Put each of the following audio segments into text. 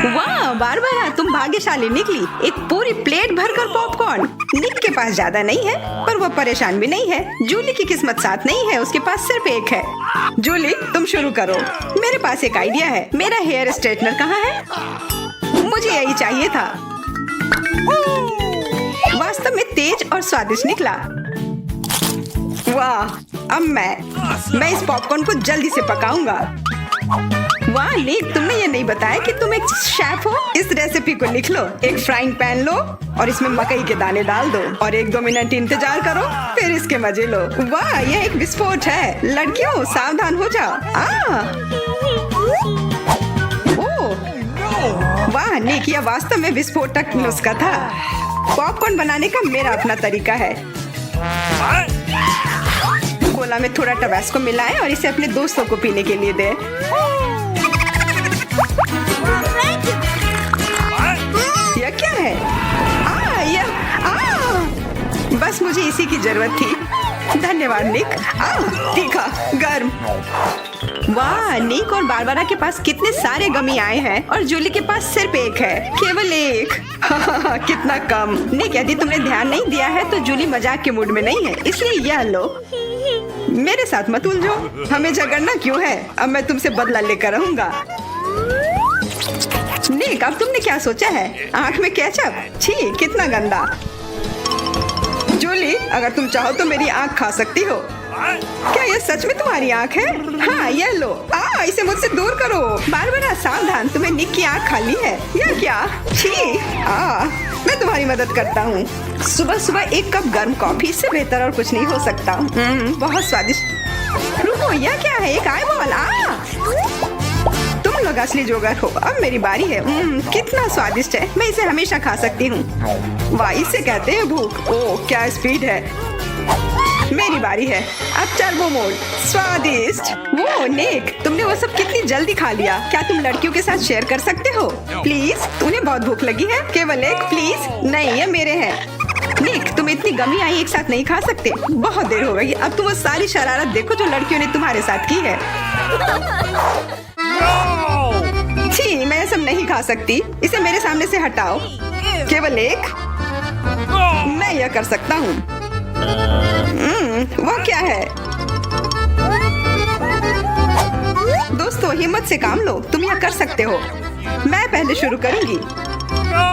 वाह बारबरा, तुम भाग्यशाली निकली। एक पूरी प्लेट भरकर पॉपकॉर्न। निक के पास ज्यादा नहीं है, पर वो परेशान भी नहीं है। जूली की किस्मत साथ नहीं है, उसके पास सिर्फ एक है। जूली, तुम शुरू करो। मेरे पास एक आइडिया है। मेरा हेयर स्ट्रेटनर कहाँ है? मुझे यही चाहिए था। वास्तव में तेज और स्वादिष्ट निकला। वाह, अब मैं इस पॉपकॉर्न को जल्दी से पकाऊंगा। वाह निक, तुमने ये नहीं बताया कि तुम एक शेफ हो। इस रेसिपी को लिख लो। एक फ्राइंग पैन लो और इसमें मकई के दाने डाल दो और 1-2 मिनट इंतजार करो, फिर इसके मजे लो। वाह, यह एक विस्फोट है। लड़कियों, सावधान हो जाओ। ओह, वाह निक, यह वास्तव में विस्फोटक नुस्खा था। पॉपकॉर्न बनाने का मेरा अपना तरीका है। कोला में थोड़ा टबास्को मिलाएं और इसे अपने दोस्तों को पीने के लिए दें। यह क्या है? बस मुझे इसी की जरूरत थी। धन्यवाद निक। तीखा, गर्म। वाह, निक और बारबरा के पास कितने सारे गमी आए हैं और जूली के पास सिर्फ एक है। केवल एक। कितना कम। निक, यदि तुमने ध्यान नहीं दिया है तो जूली मजाक के मूड में नहीं है, इसलिए यह लो। मेरे साथ मत उलझो। हमें झगड़ना क्यों है? अब मैं तुमसे बदला लेकर रहूंगा। निक, अब तुमने क्या सोचा है? आँख में केचप? छी, कितना गंदा। जूली, अगर तुम चाहो तो मेरी आँख खा सकती हो। क्या यह सच में तुम्हारी आँख है? हाँ, यह लो। इसे मुझसे दूर करो। बारबरा, सावधान, तुम्हें निक की आँख खाली है। यह क्या? छी। मैं तुम्हारी मदद करता हूँ। सुबह सुबह 1 कप गर्म कॉफी, इससे बेहतर और कुछ नहीं हो सकता। बहुत स्वादिष्ट। रुको, यह क्या है? एक आईबॉल। तुम लोग असली जोगर हो। अब मेरी बारी है। कितना स्वादिष्ट है। मैं इसे हमेशा खा सकती हूँ। वाह, इसे कहते हैं भूख। ओह, क्या स्पीड है। मेरी बारी है। अब टर्बो मोड। स्वादिष्ट। वो निक, तुमने वो सब कितनी जल्दी खा लिया। क्या तुम लड़कियों के साथ शेयर कर सकते हो? प्लीज, उन्हें बहुत भूख लगी है। केवल एक, प्लीज। नहीं, ये मेरे हैं। निक, तुम इतनी गमी आई एक साथ नहीं खा सकते। बहुत देर हो गई। अब तुम वो सारी शरारत देखो जो लड़कियों ने तुम्हारे साथ की है। छी, मैं सब नहीं खा सकती। इसे मेरे सामने से हटाओ। केवल एक। मैं यह कर सकता हूँ। वो क्या है? दोस्तों, हिम्मत से काम लो। तुम यह कर सकते हो। मैं पहले शुरू करूंगी।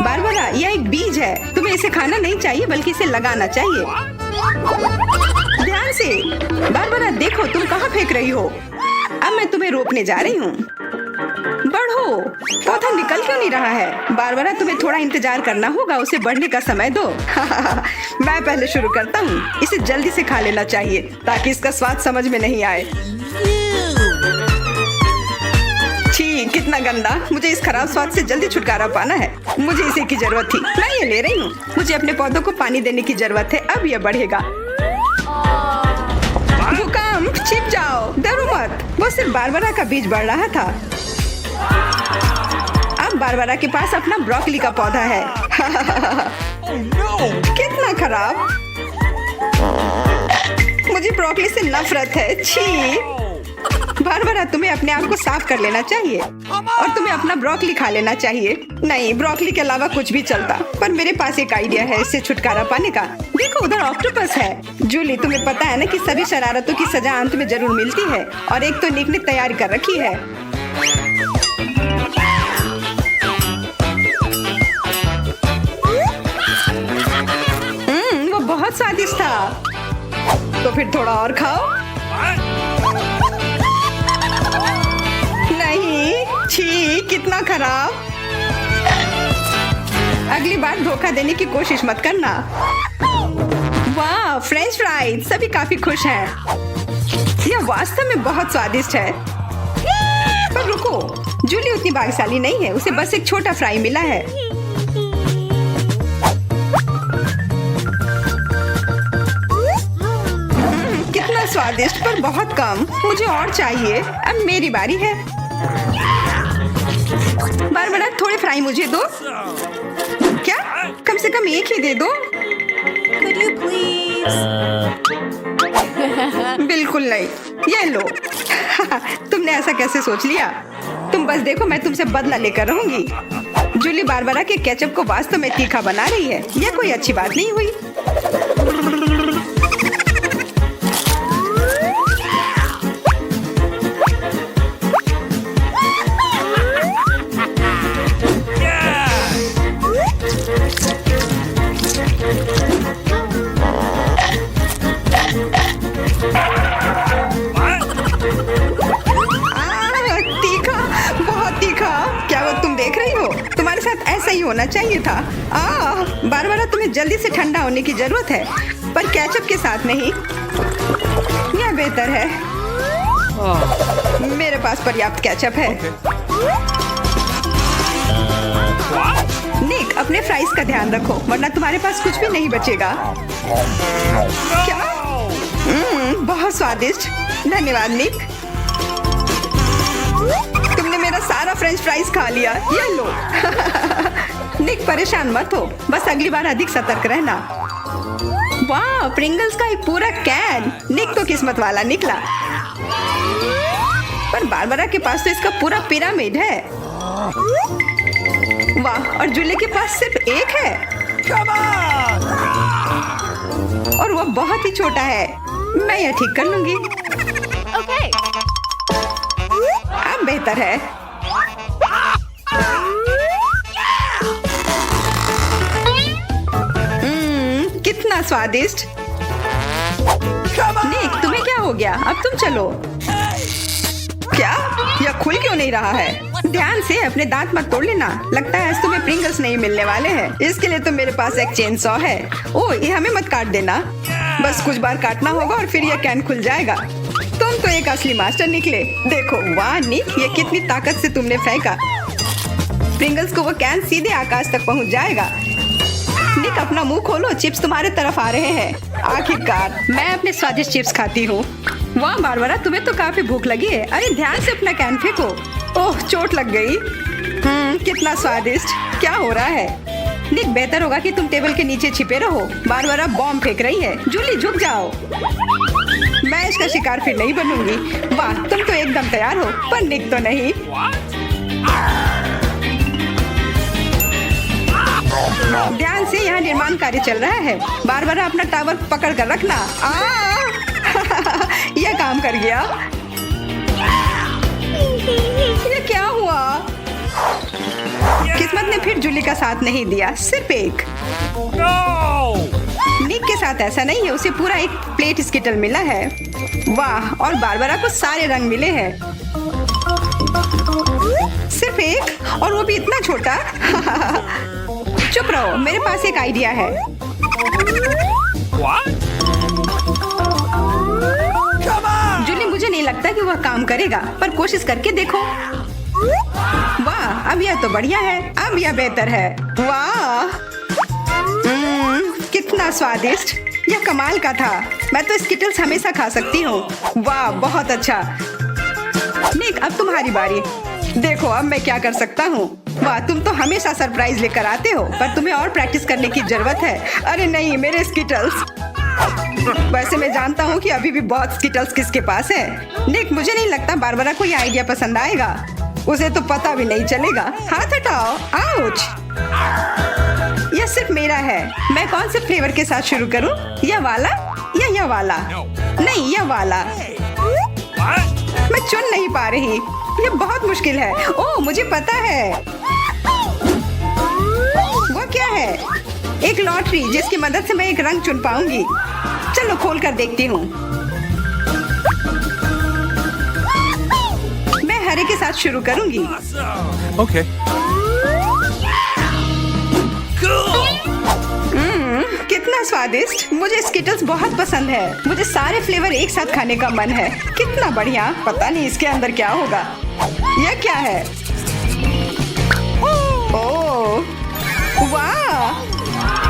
बारबरा, यह एक बीज है। तुम्हें इसे खाना नहीं चाहिए, बल्कि इसे लगाना चाहिए। ध्यान से। बारबरा, देखो तुम कहाँ फेंक रही हो। अब मैं तुम्हें रोकने जा रही हूँ। बढ़ो। पौधा निकल क्यों नहीं रहा है? बारबरा, तुम्हें थोड़ा इंतजार करना होगा। उसे बढ़ने का समय दो। मैं पहले शुरू करता हूँ। इसे जल्दी से खा लेना चाहिए ताकि इसका स्वाद समझ में नहीं आए। छी, कितना गंदा। मुझे इस खराब स्वाद से जल्दी छुटकारा पाना है। मुझे इसी की जरूरत थी। मैं ये ले रही हूँ। मुझे अपने पौधों को पानी देने की जरूरत है। अब यह बढ़ेगा। भूकंप, छिप जाओ। डरो मत। वो सिर्फ बारबरा का बीज बढ़ रहा था। अब बारबरा के पास अपना ब्रोकली का पौधा है। कितना खराब। मुझे ब्रोकली से नफरत है। छी। बारबरा, तुम्हें अपने आप को साफ कर लेना चाहिए और तुम्हें अपना ब्रोकली खा लेना चाहिए। नहीं, ब्रोकली के अलावा कुछ भी चलता, पर मेरे पास एक आइडिया है इससे छुटकारा पाने का। देखो, उधर ऑक्टोपस है। जूली, तुम्हें पता है ना कि सभी शरारतों की सजा अंत में जरूर मिलती है, और एक तो निक ने तैयारी कर रखी है। वो बहुत स्वादिष्ट था। तो फिर थोड़ा और खाओ। नहीं, छी, कितना खराब। अगली बार धोखा देने की कोशिश मत करना। वाह, फ्रेंच फ्राइज। सभी काफी खुश हैं। यह वास्तव में बहुत स्वादिष्ट है। पर रुको, जूली उतनी भाग्यशाली नहीं है। उसे बस एक छोटा फ्राई मिला है। कितना स्वादिष्ट, पर बहुत कम। मुझे और चाहिए। अब मेरी बारी है। बारबरा, थोड़े फ्राई मुझे दो। क्या? कम से कम एक ही दे दो। Could you please? बिल्कुल नहीं, ये लो। तुमने ऐसा कैसे सोच लिया? तुम बस देखो, मैं तुमसे बदला लेकर रहूंगी। जूली बारबरा के केचप को वास्तव में तीखा बना रही है। यह कोई अच्छी बात नहीं हुई। ऐसा ही होना चाहिए था। बारबरा, तुम्हें जल्दी से ठंडा होने की जरूरत है, पर केचप के साथ नहीं। यह बेहतर है। मेरे पास पर्याप्त केचप है। निक, अपने फ्राइज का ध्यान रखो, वरना तुम्हारे पास कुछ भी नहीं बचेगा। क्या? बहुत स्वादिष्ट। धन्यवाद निक। तुमने मेरा सारा फ्रेंच फ्राइज खा लिया। ये लो। निक, परेशान मत हो, बस अगली बार अधिक सतर्क रहना। वाह, प्रिंगल्स का एक पूरा कैन। निक तो किस्मत वाला निकला। पर बारबरा के पास तो इसका पूरा पिरामिड है। वाह, और जूली के पास सिर्फ एक है। और वो बहुत ही छोटा है। मैं यह ठीक कर लूंगी। Okay. अब बेहतर है। कितना स्वादिष्ट। निक, तुम्हें क्या हो गया? अब तुम चलो। क्या? यह खुल क्यों नहीं रहा है? ध्यान से, अपने दांत मत तोड़ लेना। लगता है आज तुम्हें प्रिंगल्स नहीं मिलने वाले हैं। इसके लिए तो मेरे पास एक चेन सॉ है। ओह, ये हमें मत काट देना। बस कुछ बार काटना होगा और फिर यह कैन खुल जाएगा। तुम तो एक असली मास्टर निकले। देखो, वाह निक, ये कितनी ताकत से तुमने फेंका। प्रिंगल्स को वो कैन सीधे आकाश तक पहुंच जाएगा। निक, अपना मुंह खोलो, चिप्स तुम्हारे तरफ आ रहे हैं। आखिरकार मैं अपने स्वादिष्ट चिप्स खाती हूँ। वाह बारबरा, तुम्हें तो काफी भूख लगी है। अरे ध्यान से अपना कैन फेंको। ओह, चोट लग गई। कितना स्वादिष्ट। क्या हो रहा है? निक, बेहतर होगा कि तुम टेबल के नीचे छिपे रहो। बारबरा बॉम्ब फेंक रही है। जूली, झुक जाओ। मैं इसका शिकार फिर नहीं बनूंगी। वाह, तुम तो एकदम तैयार हो, पर निक तो नहीं। ध्यान से, यहाँ निर्माण कार्य चल रहा है। बारबरा, अपना टावर पकड़ कर रखना। यह काम कर गया। ये क्या हुआ? किस्मत ने फिर जूली का साथ नहीं दिया, सिर्फ एक। निक के साथ ऐसा नहीं है, उसे पूरा एक प्लेट स्किटल मिला है। वाह, और बारबरा को सारे रंग मिले हैं। सिर्फ एक, और वो भी इतना छोटा। चुप रहो, मेरे पास एक आइडिया है। जूली, मुझे नहीं लगता कि वह काम करेगा, पर कोशिश करके देखो। वाह, अब यह तो बढ़िया है। अब यह बेहतर है। वाह, कितना स्वादिष्ट। यह कमाल का था। मैं तो स्किटल्स हमेशा खा सकती हूँ। वाह, बहुत अच्छा। निक, अब तुम्हारी बारी। देखो अब मैं क्या कर सकता हूँ। वाह, तुम तो हमेशा सरप्राइज लेकर आते हो, पर तुम्हें और प्रैक्टिस करने की जरूरत है। अरे नहीं, मेरे स्किटल्स। वैसे मैं जानता हूँ कि अभी भी बहुत स्किटल्स किसके पास है। निक, मुझे नहीं लगता बारबरा को यह आइडिया पसंद आएगा। उसे तो पता भी नहीं चलेगा। हाथ हटाओ। आउच। यह सिर्फ मेरा है। मैं कौन से फ्लेवर के साथ शुरू करूँ? यह वाला या यह वाला? नहीं, यह वाला। मैं चुन नहीं पा रही। यह बहुत मुश्किल है। ओह, मुझे पता है। वो क्या है? एक लॉटरी जिसकी मदद से मैं एक रंग चुन पाऊंगी। चलो खोल कर देखती हूँ। मैं हरे के साथ शुरू करूंगी। Okay. कितना स्वादिष्ट। मुझे स्किटल्स बहुत पसंद है। मुझे सारे फ्लेवर एक साथ खाने का मन है। कितना बढ़िया। पता नहीं इसके अंदर क्या होगा। यह क्या है? ओह, वाह।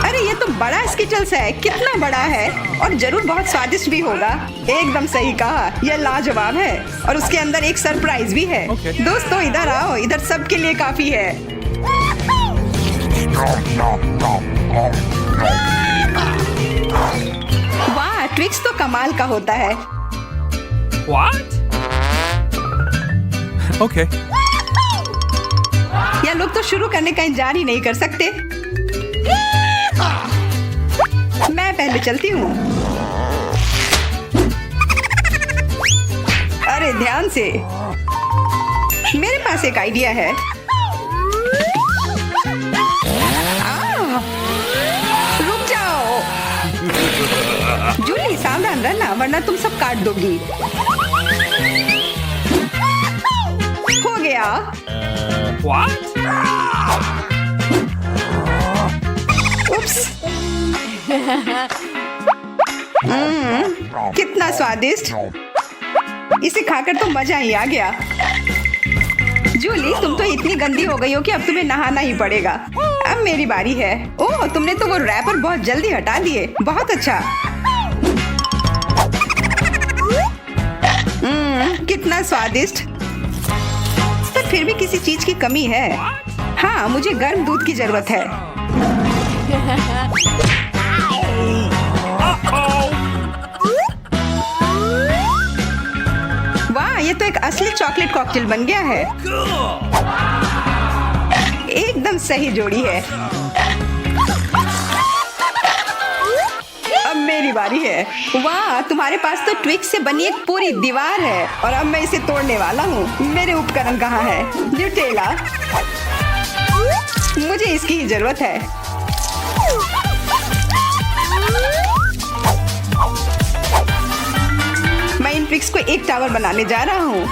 अरे ये तो बड़ा स्किटल्स है। कितना बड़ा है, और जरूर बहुत स्वादिष्ट भी होगा। एकदम सही कहा, यह लाजवाब है। और उसके अंदर एक सरप्राइज भी है। Okay. दोस्तों इधर आओ, इधर सबके लिए काफी है। वाह, ट्विक्स तो कमाल का होता है। What? Okay. या लोग तो शुरू करने का इंतजार ही नहीं कर सकते। मैं पहले चलती हूँ। अरे ध्यान से, मेरे पास एक आइडिया है। रुक जाओ जूली, सावधान रहना वरना तुम सब काट दोगी। हो गया। What? उप्स। कितना स्वादिष्ट, इसे खाकर तो मजा ही आ गया। जूली, तुम तो इतनी गंदी हो गई हो कि अब तुम्हें नहाना ही पड़ेगा। अब मेरी बारी है। ओह, तुमने तो वो रैपर बहुत जल्दी हटा दिए। बहुत अच्छा। कितना स्वादिष्ट, पर फिर भी किसी चीज की कमी है। हाँ, मुझे गर्म दूध की जरूरत है। वाह, ये तो एक असली चॉकलेट कॉकटेल बन गया है। एकदम सही जोड़ी है। अब मेरी बारी है। वाह, तुम्हारे पास तो ट्विक्स से बनी एक पूरी दीवार है और अब मैं इसे तोड़ने वाला हूँ। मेरे उपकरण कहाँ है? न्यूटेला, मुझे इसकी ही जरूरत है। मैं इन ट्विक्स को एक टावर बनाने जा रहा हूँ।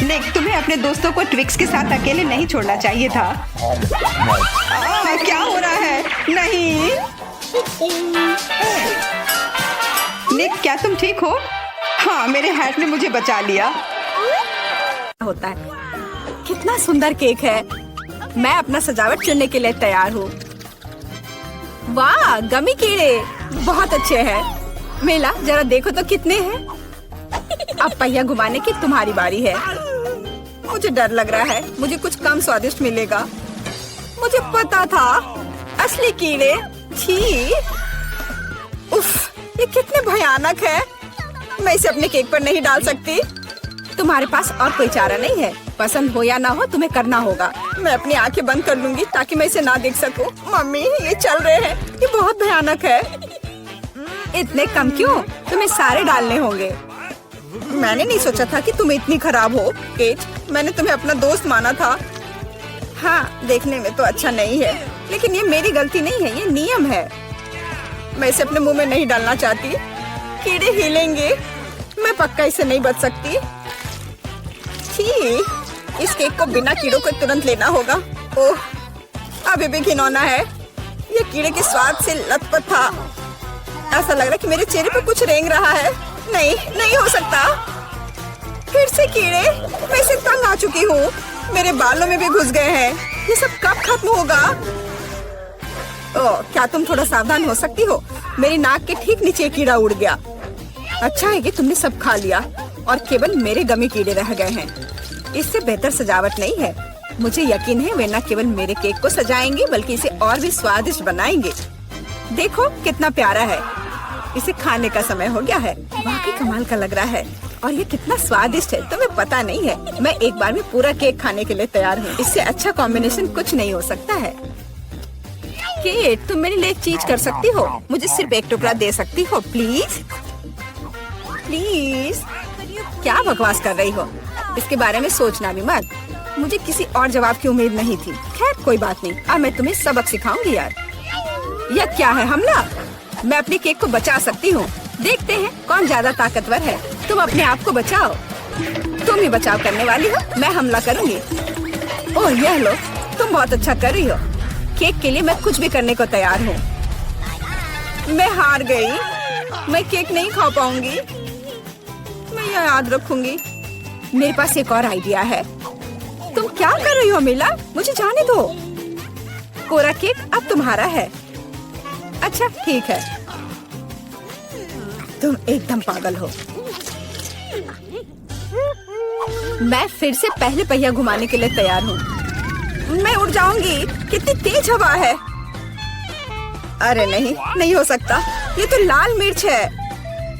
निक, तुम्हें अपने दोस्तों को ट्विक्स के साथ अकेले नहीं छोड़ना चाहिए था। क्या हो रहा है? नहीं निक, क्या तुम ठीक हो? हाँ, मेरे हैट ने मुझे बचा लिया। होता है। कितना सुंदर केक है। मैं अपना सजावट चुनने के लिए तैयार हूँ। वाह, गमी कीड़े बहुत अच्छे हैं। मेला, जरा देखो तो कितने हैं। अब पहिया घुमाने की तुम्हारी बारी है। मुझे डर लग रहा है, मुझे कुछ कम स्वादिष्ट मिलेगा। मुझे पता था, असली कीड़े। छी, उफ, ये कितने भयानक है। मैं इसे अपने केक पर नहीं डाल सकती। तुम्हारे पास और कोई चारा नहीं है। पसंद हो या ना हो, तुम्हें करना होगा। मैं अपनी आंखें बंद कर लूंगी ताकि मैं इसे ना देख सकूं। मम्मी, ये चल रहे हैं, ये बहुत भयानक है। इतने कम क्यों? तुम्हें सारे डालने होंगे। मैंने नहीं सोचा था कि तुम इतनी खराब हो। केट, मैंने तुम्हें अपना दोस्त माना था। हाँ, देखने में तो अच्छा नहीं है, लेकिन ये मेरी गलती नहीं है, ये नियम है। मैं इसे अपने मुंह में नहीं डालना चाहती। कीड़े हिलेंगे, मैं पक्का इसे नहीं बच सकती। छी, इस केक को बिना कीड़ों को तुरंत लेना होगा। ओह, अभी भी घिनौना है। ये कीड़े के स्वाद से लथपथ था। ऐसा लग रहा है कि मेरे चेहरे पे कुछ रेंग रहा है। नहीं, नहीं हो सकता। फिर से कीड़े, मैं इसे तंग आ चुकी हूँ। मेरे बालों में भी घुस गए हैं। ये सब कब खत्म होगा? ओह, क्या तुम थोड़ा सावधान हो सकती हो? मेरी नाक के ठीक नीचे कीड़ा उड़ गया। अच्छा है कि तुमने सब खा लिया और केवल मेरे गमी कीड़े रह गए हैं। इससे बेहतर सजावट नहीं है। मुझे यकीन है वे न केवल मेरे केक को सजाएंगे बल्कि इसे और भी स्वादिष्ट बनाएंगे। देखो कितना प्यारा है। इसे खाने का समय हो गया है। वाकई कमाल का लग रहा है और ये कितना स्वादिष्ट है तुम्हें पता नहीं है। मैं एक बार में पूरा केक खाने के लिए तैयार हूँ। इससे अच्छा कॉम्बिनेशन कुछ नहीं हो सकता है। केट, तुम मेरे लिए एक चीज कर सकती हो? मुझे सिर्फ एक टुकड़ा दे सकती हो प्लीज? प्लीज। क्या बकवास कर रही हो? इसके बारे में सोचना भी मत। मुझे किसी और जवाब की उम्मीद नहीं थी। खैर कोई बात नहीं, अब मैं तुम्हें सबक सिखाऊंगी यार। यह क्या है, हमला? मैं अपने केक को बचा सकती हूँ। देखते हैं कौन ज्यादा ताकतवर है। तुम अपने आप को बचाओ। तुम ही बचाव करने वाली हो, मैं हमला करूंगी। ओह यह लो, तुम बहुत अच्छा कर रही हो। केक के लिए मैं कुछ भी करने को तैयार हूँ। मैं हार गई। मैं केक नहीं खा पाऊंगी। मैं यह याद रखूंगी। मेरे पास एक और आइडिया है। तुम क्या कर रही हो मिला? मुझे जाने दो। कोरा केक अब तुम्हारा है। अच्छा ठीक है। तुम एकदम पागल हो। मैं फिर से पहले पहिया घुमाने के लिए तैयार हूँ। मैं उड़ जाऊंगी। कितनी तेज हवा है। अरे नहीं, नहीं हो सकता, ये तो लाल मिर्च है।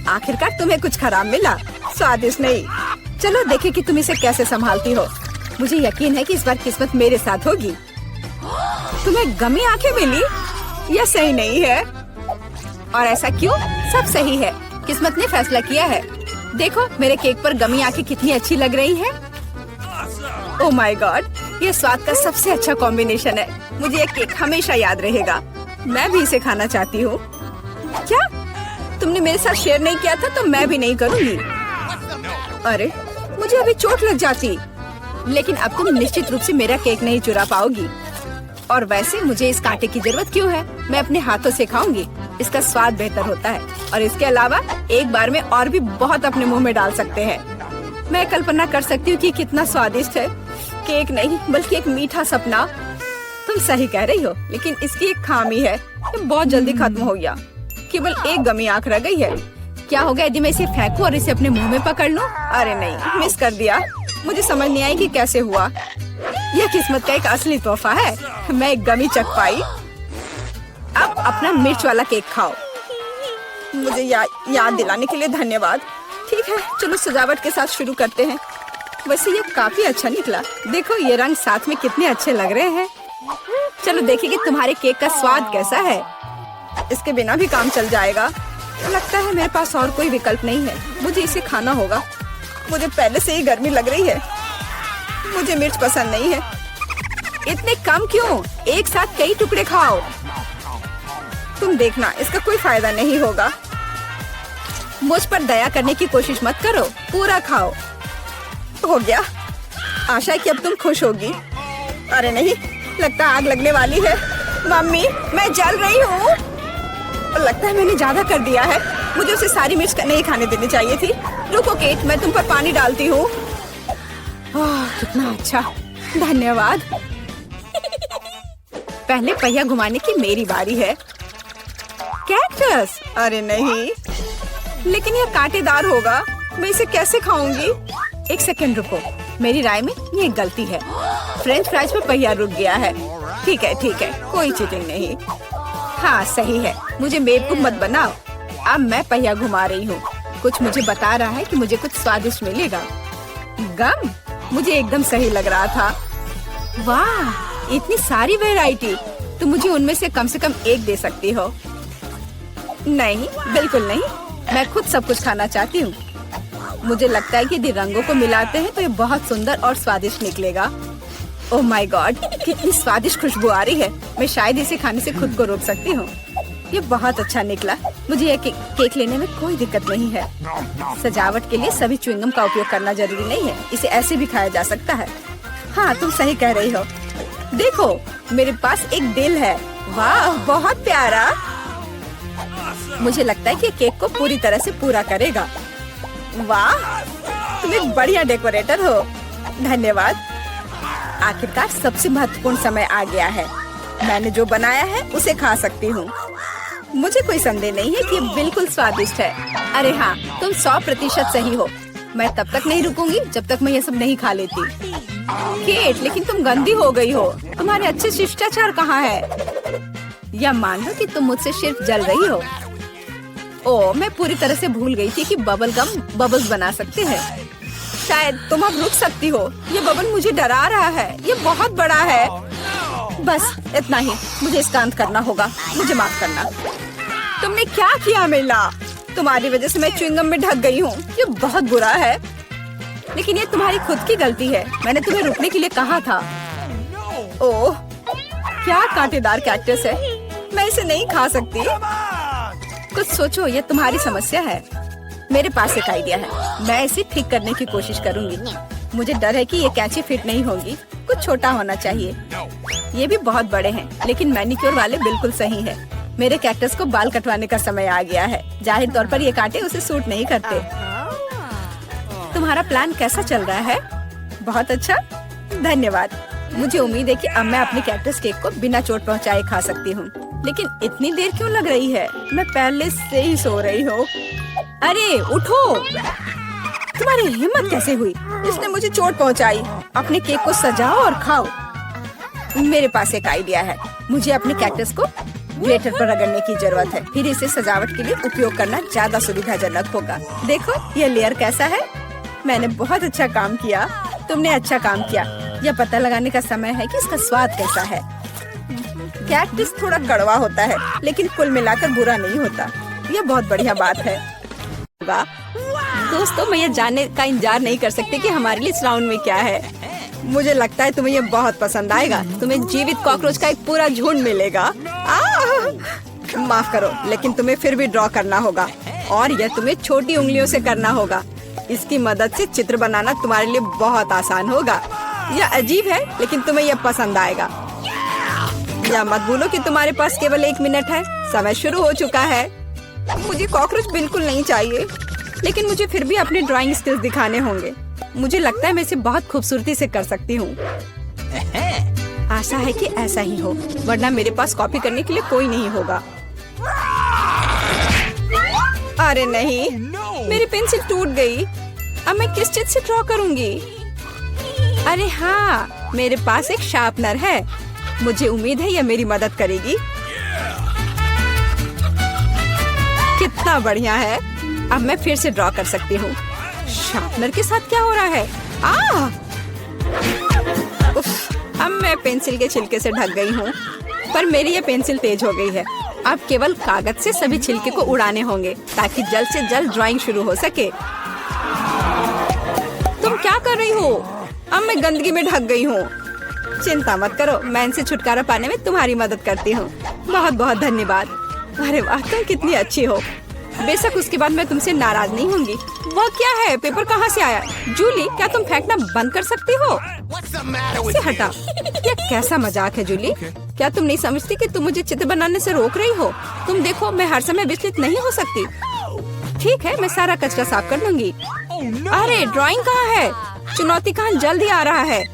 आखिरकार तुम्हें कुछ खराब मिला, स्वादिष्ट नहीं। चलो देखें कि तुम इसे कैसे संभालती हो। मुझे यकीन है कि इस बार किस्मत मेरे साथ होगी। तुम्हें गमी आंखें मिली? यह सही नहीं है। और ऐसा क्यों? सब सही है, किस्मत ने फैसला किया है। देखो मेरे केक पर गमी आंखें कितनी अच्छी लग रही हैं। ओह माय गॉड, ये स्वाद का सबसे अच्छा कॉम्बिनेशन है। मुझे ये केक हमेशा याद रहेगा। मैं भी इसे खाना चाहती हूँ। क्या तुमने मेरे साथ शेयर नहीं किया था तो मैं भी नहीं करूँगी। अरे मुझे अभी चोट लग जाती। लेकिन अब तुम निश्चित रूप से मेरा केक नहीं चुरा पाओगी। और वैसे मुझे इस कांटे की जरूरत क्यों है? मैं अपने हाथों से खाऊंगी, इसका स्वाद बेहतर होता है। और इसके अलावा एक बार में और भी बहुत अपने मुंह में डाल सकते हैं। मैं कल्पना कर सकती हूँ कि कितना स्वादिष्ट है। केक नहीं बल्कि एक मीठा सपना। तुम सही कह रही हो, लेकिन इसकी एक खामी है, ये बहुत जल्दी खत्म हो गया। केवल एक गमी आंख रह गई है। क्या होगा यदि मैं इसे फेंकूं और इसे अपने मुंह में पकड़ लूं? अरे नहीं, मिस कर दिया। मुझे समझ नहीं आई कि कैसे हुआ। यह किस्मत का एक असली तोहफा है। मैं एक गमी चख पाई। अब अपना मिर्च वाला केक खाओ। मुझे याद दिलाने के लिए धन्यवाद। ठीक है, चलो सजावट के साथ शुरू करते हैं। वैसे ये काफी अच्छा निकला। देखो ये रंग साथ में कितने अच्छे लग रहे हैं। चलो देखिए कि तुम्हारे केक का स्वाद कैसा है। इसके बिना भी काम चल जाएगा। लगता है मेरे पास और कोई विकल्प नहीं है, मुझे इसे खाना होगा। मुझे पहले से ही गर्मी लग रही है। मुझे मिर्च पसंद नहीं है। इतने कम क्यों? एक साथ कई टुकड़े खाओ। तुम देखना, इसका कोई फायदा नहीं होगा। मुझ पर दया करने की कोशिश मत करो, पूरा खाओ। हो गया। आशा है कि अब तुम खुश होगी। अरे नहीं, लगता है आग लगने वाली है। मम्मी, मैं जल रही हूँ। लगता है मैंने ज्यादा कर दिया है। मुझे उसे सारी मिर्च नहीं खाने देनी चाहिए थी। रुको केट, मैं तुम पर पानी डालती हूँ। कितना अच्छा, धन्यवाद। पहले पहिया घुमाने की मेरी बारी है। कैक्टस? अरे नहीं, लेकिन यह कांटेदार होगा। मैं इसे कैसे खाऊंगी? एक सेकंड रुको, मेरी राय में ये एक गलती है। फ्रेंच फ्राइज में पहिया रुक गया है। ठीक है, कोई चीटिंग नहीं। हाँ सही है, मुझे बेवकूफ मत बनाओ। अब मैं पहिया घुमा रही हूँ। कुछ मुझे बता रहा है कि मुझे कुछ स्वादिष्ट मिलेगा। गम? मुझे एकदम सही लग रहा था। वाह, इतनी सारी वैरायटी। तुम मुझे उनमें से कम एक दे सकती हो। नहीं, बिल्कुल नहीं। मैं खुद सब कुछ खाना चाहती हूँ। मुझे लगता है कि यदि रंगों को मिलाते हैं तो ये बहुत सुंदर और स्वादिष्ट निकलेगा। ओह माय गॉड, कितनी स्वादिष्ट खुशबू आ रही है। मैं शायद इसे खाने से खुद को रोक सकती हूँ। ये बहुत अच्छा निकला। मुझे ये केक लेने में कोई दिक्कत नहीं है। सजावट के लिए सभी च्युइंगम का उपयोग करना जरूरी नहीं है। इसे ऐसे भी खाया जा सकता है। हाँ, तुम सही कह रही हो। देखो, मेरे पास एक दिल है। वाह, बहुत प्यारा। मुझे लगता है कि केक को पूरी तरह से पूरा करेगा। वाह, तुम एक बढ़िया डेकोरेटर हो। धन्यवाद। आखिरकार सबसे महत्वपूर्ण समय आ गया है। मैंने जो बनाया है उसे खा सकती हूँ। मुझे कोई संदेह नहीं है कि ये बिल्कुल स्वादिष्ट है। अरे हाँ, तुम 100% सही हो। मैं तब तक नहीं रुकूंगी जब तक मैं ये सब नहीं खा लेती। केट, लेकिन तुम गंदी हो गई हो। तुम्हारे अच्छे शिष्टाचार कहाँ है? या मान लो कि तुम मुझसे सिर्फ जल रही हो। ओह, मैं पूरी तरह से भूल गई थी कि बबल गम बबल्स बना सकते हैं। शायद तुम अब रुक सकती हो। ये बबल मुझे डरा रहा है। ये बहुत बड़ा है। बस इतना ही, मुझे इसका अंत करना होगा। मुझे माफ करना। तुमने क्या किया मिला? तुम्हारी वजह से मैं च्युइंगम में ढक गई हूँ। ये बहुत बुरा है, लेकिन ये तुम्हारी खुद की गलती है। मैंने तुम्हें रुकने के लिए कहा था। ओह, क्या कांटेदार कैक्टस है। मैं इसे नहीं खा सकती। कुछ सोचो, ये तुम्हारी समस्या है। मेरे पास एक आइडिया है। मैं इसे ठीक करने की कोशिश करूंगी। मुझे डर है कि ये कैंची फिट नहीं होगी। कुछ छोटा होना चाहिए। ये भी बहुत बड़े हैं, लेकिन मैनिक्योर वाले बिल्कुल सही है। मेरे कैक्टस को बाल कटवाने का समय आ गया है। जाहिर तौर पर ये कांटे उसे सूट नहीं करते। तुम्हारा प्लान कैसा चल रहा है? बहुत अच्छा, धन्यवाद। मुझे उम्मीद है कि अब मैं अपने कैक्टस केक को बिना चोट पहुंचाए खा सकती हूँ। लेकिन इतनी देर क्यों लग रही है? मैं पहले से ही सो रही हूँ। अरे उठो, तुम्हारी हिम्मत कैसे हुई? इसने मुझे चोट पहुंचाई। अपने केक को सजाओ और खाओ। मेरे पास एक आइडिया है। मुझे अपने कैक्टस को ग्रेटर पर रगड़ने की जरूरत है। फिर इसे सजावट के लिए उपयोग करना ज्यादा सुविधाजनक होगा। देखो ये लेयर कैसा है। मैंने बहुत अच्छा काम किया। तुमने अच्छा काम किया। यह पता लगाने का समय है कि इसका स्वाद कैसा है। कैक्टस थोड़ा कड़वा होता है, लेकिन कुल मिलाकर बुरा नहीं होता। यह बहुत बढ़िया बात है। दोस्तों, मैं ये जानने का इंतजार नहीं कर सकती कि हमारे लिए इस राउंड में क्या है। मुझे लगता है तुम्हें ये बहुत पसंद आएगा। तुम्हें जीवित कॉकरोच का एक पूरा झुंड मिलेगा। माफ करो, लेकिन तुम्हें फिर भी ड्रॉ करना होगा और यह तुम्हें छोटी उंगलियों से करना होगा। इसकी मदद से चित्र बनाना तुम्हारे लिए बहुत आसान होगा। यह अजीब है, लेकिन तुम्हें यह पसंद आएगा। या मत भूलो कि तुम्हारे पास केवल 1 मिनट है। समय शुरू हो चुका है। मुझे कॉकरोच बिल्कुल नहीं चाहिए, लेकिन मुझे फिर भी अपने ड्राइंग स्किल्स दिखाने होंगे। मुझे लगता है मैं इसे बहुत खूबसूरती से कर सकती हूँ। आशा है कि ऐसा ही हो, वरना मेरे पास कॉपी करने के लिए कोई नहीं होगा। अरे नहीं, मेरी पेंसिल टूट गई। अब मैं किस चीज से ड्रॉ करूंगी? अरे हाँ, मेरे पास एक शार्पनर है। मुझे उम्मीद है यह मेरी मदद करेगी। कितना बढ़िया है। अब मैं फिर से ड्रॉ कर सकती हूँ। शार्पनर के साथ क्या हो रहा है? उफ, अब मैं पेंसिल के छिलके से ढक गई हूँ, पर मेरी ये पेंसिल तेज हो गई है। अब केवल कागज से सभी छिलके को उड़ाने होंगे ताकि जल्द से जल्द ड्राइंग शुरू हो सके। तुम क्या कर रही हो? अब मैं गंदगी में ढक गई हूँ। चिंता मत करो, मैं इनसे छुटकारा पाने में तुम्हारी मदद करती हूँ। बहुत बहुत धन्यवाद। अरे वाह, तुम कितनी अच्छी हो। बेशक उसके बाद मैं तुमसे नाराज नहीं होंगी। वह क्या है? पेपर कहाँ से आया? जूली, क्या तुम फेंकना बंद कर सकती हो? इसे हटा। यह कैसा मजाक है जूली? क्या तुम नहीं समझती कि तुम मुझे चित्र बनाने से रोक रही हो? तुम देखो, मैं हर समय विचलित नहीं हो सकती। ठीक है, मैं सारा कचरा साफ कर लूंगी। अरे ड्राइंग कहाँ है? चुनौती कहाँ जल्दी आ रहा है।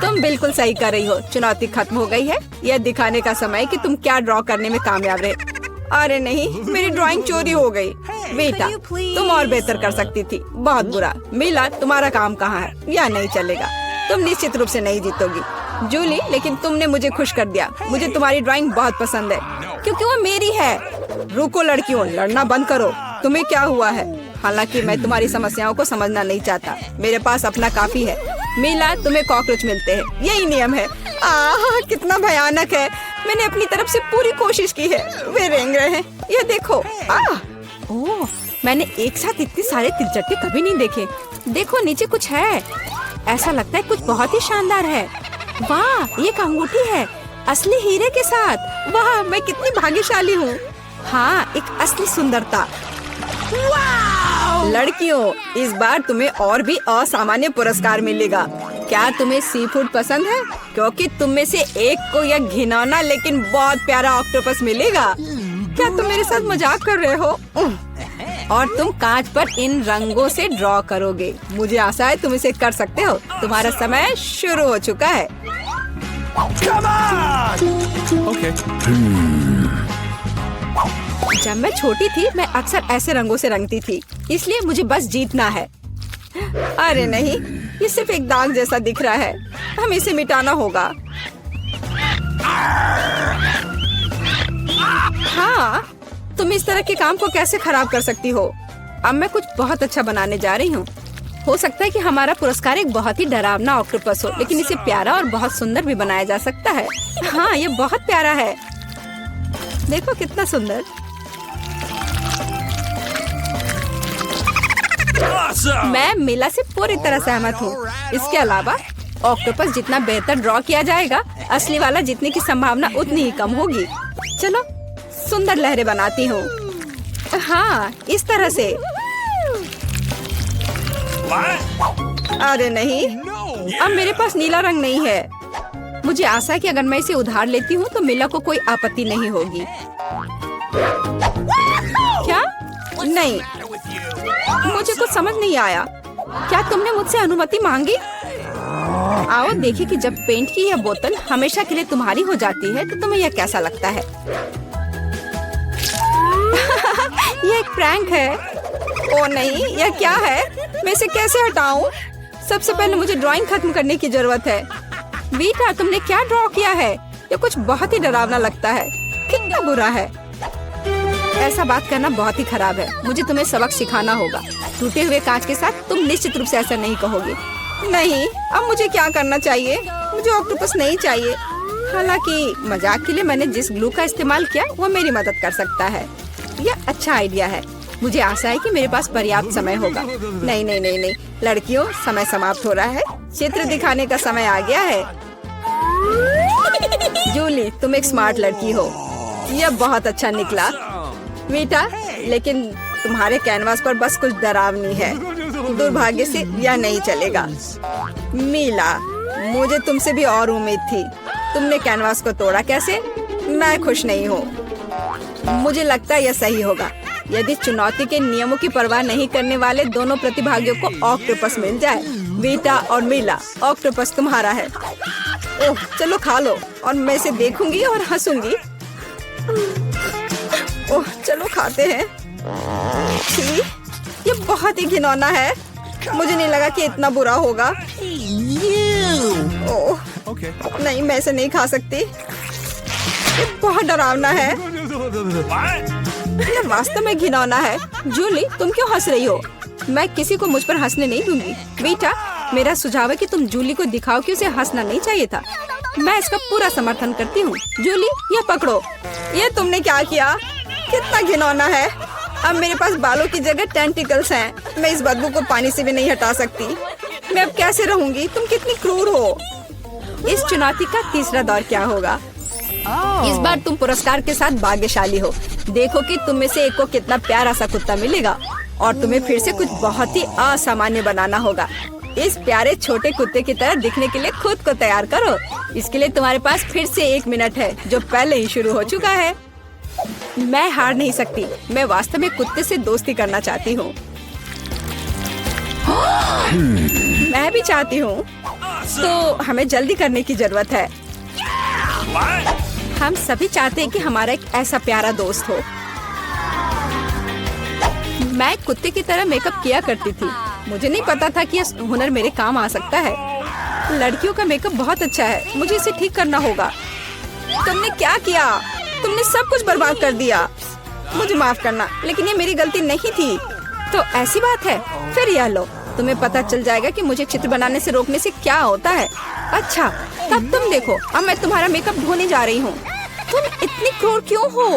तुम बिल्कुल सही कर रही हो। चुनौती खत्म हो गई है। यह दिखाने का समय कि तुम क्या ड्रॉ करने में कामयाब रहे। अरे नहीं, मेरी ड्राइंग चोरी हो गई। बेटा, तुम और बेहतर कर सकती थी। बहुत बुरा। मीला, तुम्हारा काम कहाँ है? यह नहीं चलेगा। तुम निश्चित रूप से नहीं जीतोगी। जूली, लेकिन तुमने मुझे खुश कर दिया। मुझे तुम्हारी ड्राइंग बहुत पसंद है, क्योंकि वो मेरी है। रुको लड़कियों, लड़ना बंद करो। तुम्हें क्या हुआ है? हालांकि मैं तुम्हारी समस्याओं को समझना नहीं चाहता। मेरे पास अपना काफी है। मीला, तुम्हें कॉकरोच मिलते हैं, यही नियम है। कितना भयानक है। मैंने अपनी तरफ से पूरी कोशिश की है। वे रेंग रहे हैं। ये देखो। ओह, मैंने एक साथ इतने सारे तिलचट्टे कभी नहीं देखे। देखो, नीचे कुछ है। ऐसा लगता है कुछ बहुत ही शानदार है। वाह, ये अंगूठी है, असली हीरे के साथ। वाह, मैं कितनी भाग्यशाली हूँ। हाँ, एक असली सुंदरता। लड़कियों, इस बार तुम्हें और भी असामान्य पुरस्कार मिलेगा। क्या तुम्हें सी फूड पसंद है? क्योंकि तुम में से एक को यह घिनौना लेकिन बहुत प्यारा ऑक्टोपस मिलेगा। क्या तुम मेरे साथ मजाक कर रहे हो? और तुम कांच पर इन रंगों से ड्रॉ करोगे। मुझे आशा है तुम इसे कर सकते हो। तुम्हारा समय शुरू हो चुका है। Okay. जब मैं छोटी थी, मैं अक्सर ऐसे रंगों से रंगती थी, इसलिए मुझे बस जीतना है। अरे नहीं, ये सिर्फ एक दाग जैसा दिख रहा है। हमें इसे मिटाना होगा। हाँ, तुम इस तरह के काम को कैसे खराब कर सकती हो? अब मैं कुछ बहुत अच्छा बनाने जा रही हूँ। हो सकता है कि हमारा पुरस्कार एक बहुत ही डरावना ऑक्टोपस हो, लेकिन इसे प्यारा और बहुत सुंदर भी बनाया जा सकता है। हाँ, ये बहुत प्यारा है। देखो कितना सुंदर। मैं मीला से पूरी तरह सहमत हूँ। इसके अलावा ऑक्टोपस जितना बेहतर ड्रॉ किया जाएगा, असली वाला जीतने की संभावना उतनी ही कम होगी। चलो सुंदर लहरें बनाती हूँ। हाँ, इस तरह से। अरे नहीं, अब मेरे पास नीला रंग नहीं है। मुझे आशा है कि अगर मैं इसे उधार लेती हूँ तो मीला को कोई आपत्ति नहीं होगी। क्या? नहीं, मुझे कुछ समझ नहीं आया। क्या तुमने मुझसे अनुमति मांगी? आओ देखिए कि जब पेंट की यह बोतल हमेशा के लिए तुम्हारी हो जाती है तो तुम्हें यह कैसा लगता है। यह एक प्रैंक है। ओ नहीं, यह क्या है? मैं इसे कैसे हटाऊं? सबसे पहले मुझे ड्राइंग खत्म करने की जरूरत है। बीटा, तुमने क्या ड्रॉ किया है? ये कुछ बहुत ही डरावना लगता है। कितना बुरा है। ऐसा बात करना बहुत ही खराब है। मुझे तुम्हें सबक सिखाना होगा। टूटे हुए कांच के साथ तुम निश्चित रूप से ऐसा नहीं कहोगे। नहीं, अब मुझे क्या करना चाहिए? मुझे ऑक्टोपस नहीं चाहिए। हालांकि मजाक के लिए मैंने जिस ग्लू का इस्तेमाल किया वो मेरी मदद कर सकता है। यह अच्छा आइडिया है। मुझे आशा है कि मेरे पास पर्याप्त समय होगा। नहीं नहीं नहीं नहीं लड़कियों, समय समाप्त हो रहा है। चित्र दिखाने का समय आ गया है। जूली, तुम एक स्मार्ट लड़की हो। यह बहुत अच्छा निकला वीटा, लेकिन तुम्हारे कैनवास पर बस कुछ डरावनी है। दुर्भाग्य से यह नहीं चलेगा। मीला, मुझे तुमसे भी और उम्मीद थी। तुमने कैनवास को तोड़ा कैसे? मैं खुश नहीं हूँ। मुझे लगता है यह सही होगा यदि चुनौती के नियमों की परवाह नहीं करने वाले दोनों प्रतिभागियों को ऑक्टोपस मिल जाए। वीटा और मीला, ऑक्टोपस तुम्हारा है। ओह, चलो खा लो और मैं इसे देखूंगी और हंसूंगी। ओह, चलो खाते हैं। छी, ये बहुत ही घिनौना है। मुझे नहीं लगा कि इतना बुरा होगा। ओह, नहीं, मैं इसे नहीं खा सकती। ये बहुत डरावना है। ये वास्तव में घिनौना है। जूली, तुम क्यों हंस रही हो? मैं किसी को मुझ पर हंसने नहीं दूंगी। बेटा, मेरा सुझाव है कि तुम जूली को दिखाओ कि उसे हंसना नहीं चाहिए था। मैं इसका पूरा समर्थन करती हूँ। जूली, ये पकड़ो। ये तुमने क्या किया? कितना घिनौना है। अब मेरे पास बालों की जगह टेंटिकल्स हैं। मैं इस बदबू को पानी से भी नहीं हटा सकती। मैं अब कैसे रहूंगी? तुम कितनी क्रूर हो। इस चुनौती का तीसरा दौर क्या होगा? इस बार तुम पुरस्कार के साथ भाग्यशाली हो। देखो कि तुम में से एक को कितना प्यारा सा कुत्ता मिलेगा और तुम्हें फिर से कुछ बहुत ही असामान्य बनाना होगा। इस प्यारे छोटे कुत्ते की तरह दिखने के लिए खुद को तैयार करो। इसके लिए तुम्हारे पास फिर से 1 मिनट है, जो पहले ही शुरू हो चुका है। मैं हार नहीं सकती। मैं वास्तव में कुत्ते से दोस्ती करना चाहती हूँ। मैं भी चाहती हूँ। तो हमें जल्दी करने की जरूरत है। हम सभी चाहते हैं कि हमारा एक ऐसा प्यारा दोस्त हो। मैं कुत्ते की तरह मेकअप किया करती थी। मुझे नहीं पता था कि यह हुनर मेरे काम आ सकता है। लड़कियों का मेकअप बहुत अच्छा है। मुझे इसे ठीक करना होगा। तुमने क्या किया? तुमने सब कुछ बर्बाद कर दिया। मुझे माफ करना, लेकिन ये मेरी गलती नहीं थी। तो ऐसी बात है, फिर यह लो। तुम्हें पता चल जाएगा कि मुझे चित्र बनाने से रोकने से क्या होता है। अच्छा, तब तुम देखो। अब मैं तुम्हारा मेकअप धोने जा रही हूँ। तुम इतनी क्रूर क्यों हो?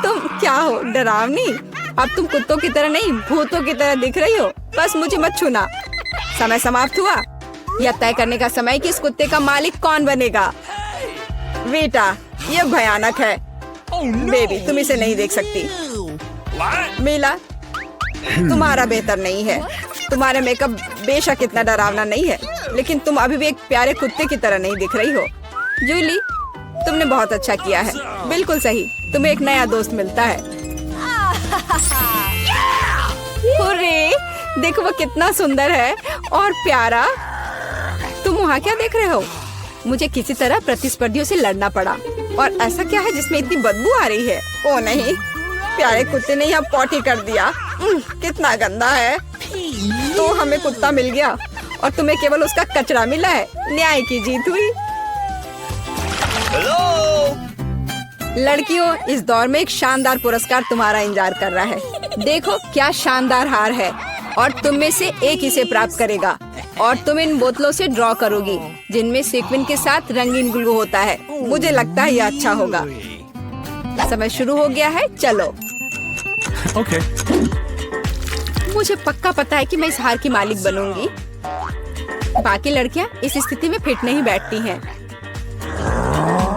तुम क्या हो, डरावनी? अब तुम कुत्तों की तरह नहीं, भूतों की तरह दिख रही हो। बस मुझे मत छूना। समय समाप्त हुआ। यह तय करने का समय कि इस कुत्ते का मालिक कौन बनेगा। बेटा, यह भयानक है। बेबी, तुम इसे नहीं देख सकती। मीला, तुम्हारा बेहतर नहीं है। तुम्हारा मेकअप बेशक इतना डरावना नहीं है, लेकिन तुम अभी भी एक प्यारे कुत्ते की तरह नहीं दिख रही हो। जूली, तुमने बहुत अच्छा किया है। बिल्कुल सही। तुम्हें एक नया दोस्त मिलता है। हुर्रे, देखो वो कितना सुंदर है और प्यारा। तुम वहाँ क्या देख रहे हो? मुझे किसी तरह प्रतिस्पर्धियों से लड़ना पड़ा। और ऐसा क्या है जिसमें इतनी बदबू आ रही है? ओ नहीं, प्यारे कुत्ते ने यहाँ पॉटी कर दिया। कितना गंदा है। तो हमें कुत्ता मिल गया और तुम्हें केवल उसका कचरा मिला है। न्याय की जीत हुई। लड़कियों, इस दौर में एक शानदार पुरस्कार तुम्हारा इंतजार कर रहा है। देखो क्या शानदार हार है और तुम में से एक इसे प्राप्त करेगा। और तुम इन बोतलों से ड्रॉ करोगी जिनमें सीक्वेंस के साथ रंगीन ग्लू होता है। मुझे लगता है यह अच्छा होगा। समय शुरू हो गया है, चलो। Okay. मुझे पक्का पता है कि मैं इस हार की मालिक बनूंगी। बाकी लड़कियां इस स्थिति में फिट नहीं बैठती हैं।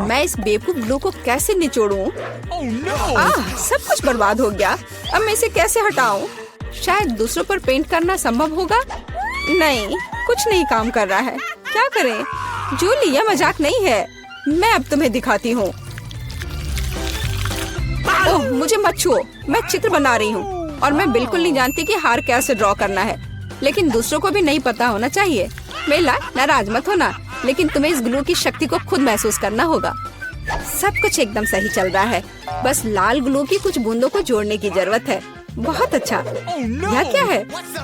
मैं इस बेवकूफ ग्लू को कैसे निचोड़ूं? सब कुछ बर्बाद हो गया। अब मैं इसे कैसे हटाऊं? शायद दूसरों पर पेंट करना संभव होगा। नहीं, कुछ नहीं काम कर रहा है। क्या करें? जूली, यह मजाक नहीं है। मैं अब तुम्हें दिखाती हूँ। ओह, मुझे मत छुओ। मैं चित्र बना रही हूँ और मैं बिल्कुल नहीं जानती कि हार कैसे ड्रॉ करना है। लेकिन दूसरों को भी नहीं पता होना चाहिए। मेला, नाराज मत होना, लेकिन तुम्हें इस ग्लू की शक्ति को खुद महसूस करना होगा। सब कुछ एकदम सही चल रहा है। बस लाल ग्लू की कुछ बूंदों को जोड़ने की जरूरत है। बहुत अच्छा। यह क्या है?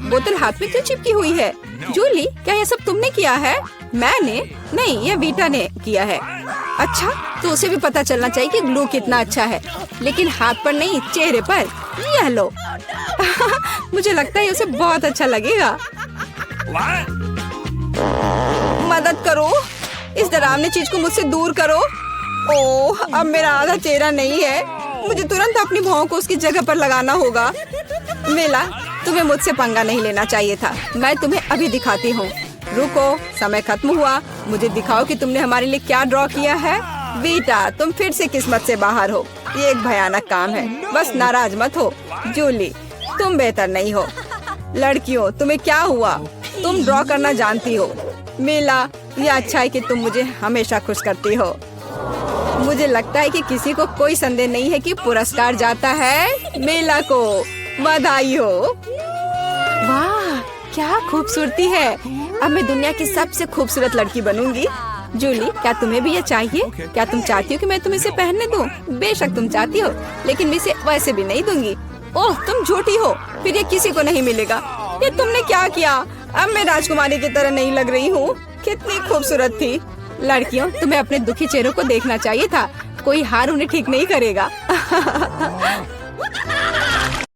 बोतल हाथ में क्यों चिपकी हुई है? जूली, क्या यह सब तुमने किया है? मैंने नहीं, यह वीटा ने किया है। अच्छा, तो उसे भी पता चलना चाहिए कि ग्लू कितना अच्छा है, लेकिन हाथ पर नहीं, चेहरे पर। यह लो। मुझे लगता है उसे बहुत अच्छा लगेगा। मदद करो, इस डरावनी चीज को मुझसे दूर करो। ओह, अब मेरा आधा चेहरा नहीं है। मुझे तुरंत अपनी भौं को उसकी जगह पर लगाना होगा। मेला, तुम्हें मुझसे पंगा नहीं लेना चाहिए था। मैं तुम्हें अभी दिखाती हूँ। रुको, समय खत्म हुआ। मुझे दिखाओ कि तुमने हमारे लिए क्या ड्रॉ किया है। वीटा, तुम फिर से किस्मत से बाहर हो। ये एक भयानक काम है। बस नाराज मत हो। जूली, तुम बेहतर नहीं हो। लड़कियों, तुम्हें क्या हुआ? तुम ड्रॉ करना जानती हो। मेला, ये अच्छा है कि तुम मुझे हमेशा खुश करती हो। मुझे लगता है कि किसी को कोई संदेह नहीं है कि पुरस्कार जाता है मेला को। बधाई हो। वाह, क्या खूबसूरती है। अब मैं दुनिया की सबसे खूबसूरत लड़की बनूंगी। जूली, क्या तुम्हें भी ये चाहिए? क्या तुम चाहती हो कि मैं तुम्हें इसे पहनने दूं? बेशक तुम चाहती हो, लेकिन मैं इसे वैसे भी नहीं दूंगी। ओह, तुम झूठी हो। फिर ये किसी को नहीं मिलेगा। ये तुमने क्या किया? अब मैं राजकुमारी की तरह नहीं लग रही हूँ। कितनी खूबसूरत थी। लड़कियों, तुम्हें अपने दुखी चेहरों को देखना चाहिए था। कोई हार उन्हें ठीक नहीं करेगा।